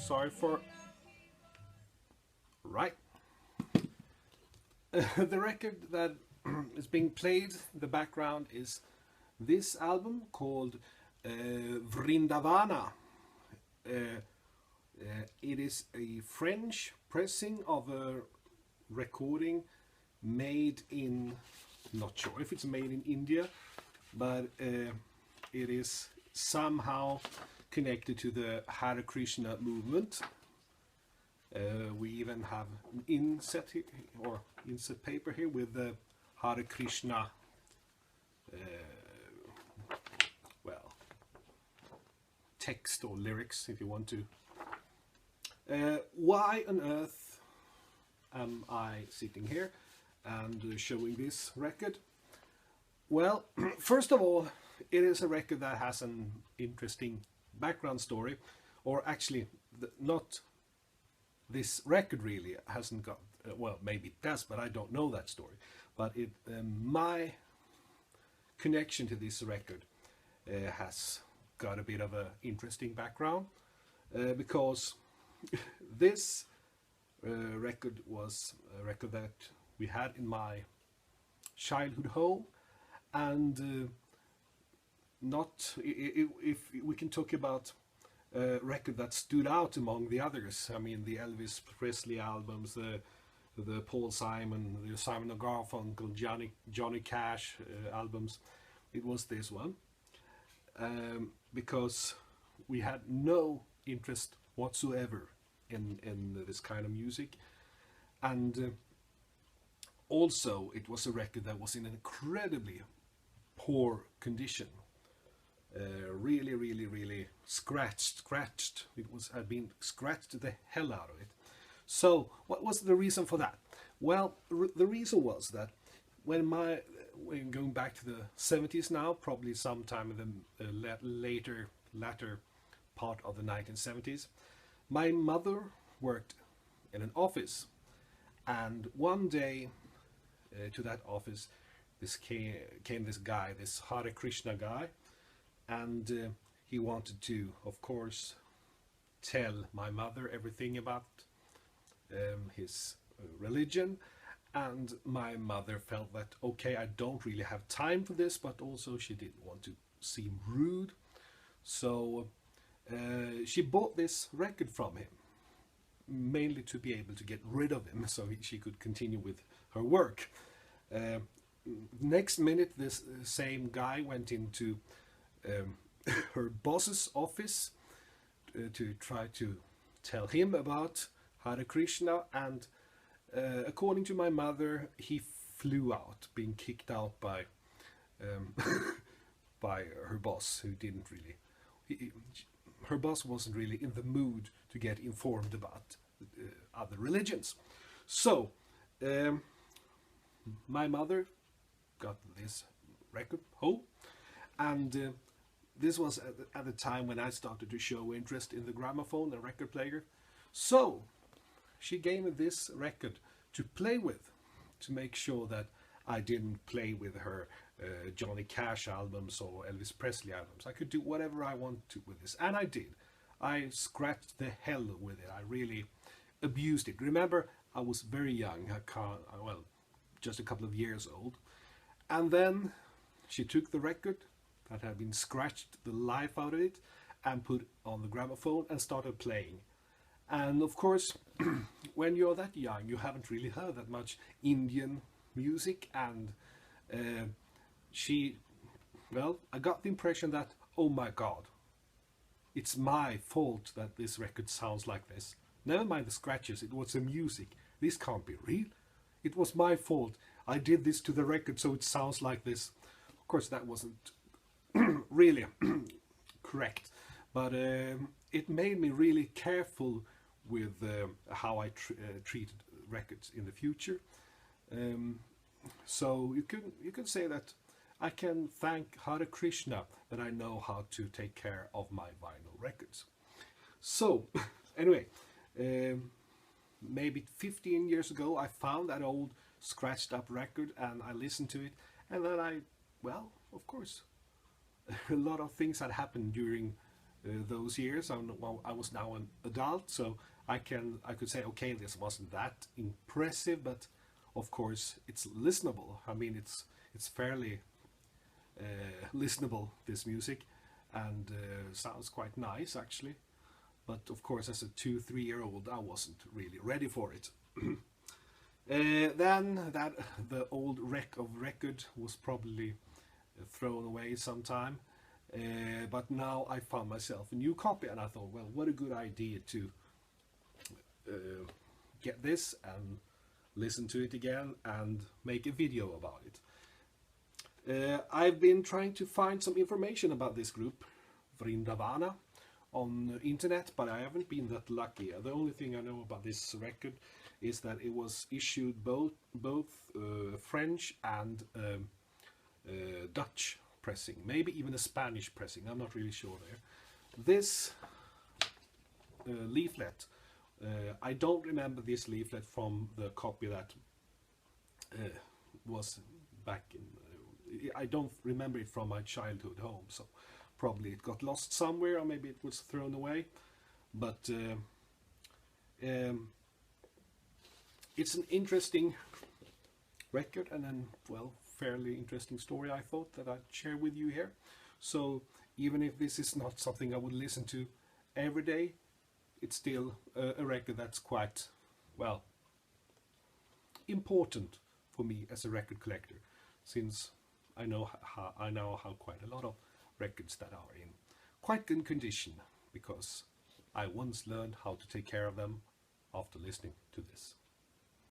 Sorry for... Right. The record that is being played in the background is this album called Vrindavana. It is a French pressing of a recording made in, not sure if it's made in India, but it is somehow connected to the Hare Krishna movement. We even have an inset here, or inset paper here with the Hare Krishna text or lyrics, if you want to. Why on earth am I sitting here and showing this record? Well, first of all, it is a record that has an interesting background story, or actually not this record really hasn't got, well, maybe it does, but I don't know that story. But it, my connection to this record has got a bit of an interesting background, because this record was a record that we had in my childhood home, and not, if we can talk about a record that stood out among the others. I mean, the Elvis Presley albums, the Paul Simon, the Simon and Garfunkel, Johnny Cash albums. It was this one, because we had no interest whatsoever in this kind of music, and also it was a record that was in an incredibly poor condition. Really scratched. It had been scratched the hell out of it. So what was the reason for that? Well, the reason was that when going back to the 70s now, probably sometime in the latter part of the 1970s, my mother worked in an office, and one day to that office came this guy, this Hare Krishna guy, and he wanted to, of course, tell my mother everything about his religion. And my mother felt that, okay, I don't really have time for this, but also she didn't want to seem rude, so she bought this record from him, mainly to be able to get rid of him so she could continue with her work. Next minute, this same guy went into her boss's office to try to tell him about Hare Krishna, and according to my mother, he flew out, being kicked out by by her boss, who didn't really, her boss wasn't really in the mood to get informed about other religions. So my mother got this record home, and this was at the time when I started to show interest in the gramophone and record player. So she gave me this record to play with, to make sure that I didn't play with her Johnny Cash albums or Elvis Presley albums. I could do whatever I wanted to with this, and I did. I scratched the hell with it. I really abused it. Remember, I was very young, well, just a couple of years old, and then she took the record that had been scratched the life out of it and put on the gramophone and started playing. And of course, when you're that young, you haven't really heard that much Indian music, and I got the impression that, oh my God, it's my fault that this record sounds like this. Never mind the scratches, it was the music. This can't be real. It was my fault. I did this to the record so it sounds like this. Of course, that wasn't really correct, but it made me really careful with how I treated records in the future. So you can say that I can thank Hare Krishna that I know how to take care of my vinyl records. So anyway, maybe 15 years ago I found that old scratched up record and I listened to it, and then well, of course, a lot of things had happened during those years. Well, I was now an adult, so I could say, okay, this wasn't that impressive, but of course it's listenable. I mean, it's fairly listenable, this music, and sounds quite nice actually. But of course, as a 2-3-year-old, I wasn't really ready for it. Then the old wreck of record was probably thrown away sometime. But now I found myself a new copy, and I thought, well, what a good idea to get this and listen to it again and make a video about it. I've been trying to find some information about this group, Vrindavana, on the internet, but I haven't been that lucky. The only thing I know about this record is that it was issued both French and Dutch pressing, maybe even a Spanish pressing, I'm not really sure there. This leaflet, I don't remember this leaflet from the copy that was back in, I don't remember it from my childhood home, so probably it got lost somewhere, or maybe it was thrown away. But it's an interesting record, and then, well, fairly interesting story I thought that I'd share with you here. So even if this is not something I would listen to every day, it's still a record that's quite, well, important for me as a record collector, since I know how quite a lot of records that are in quite good condition, because I once learned how to take care of them after listening to this.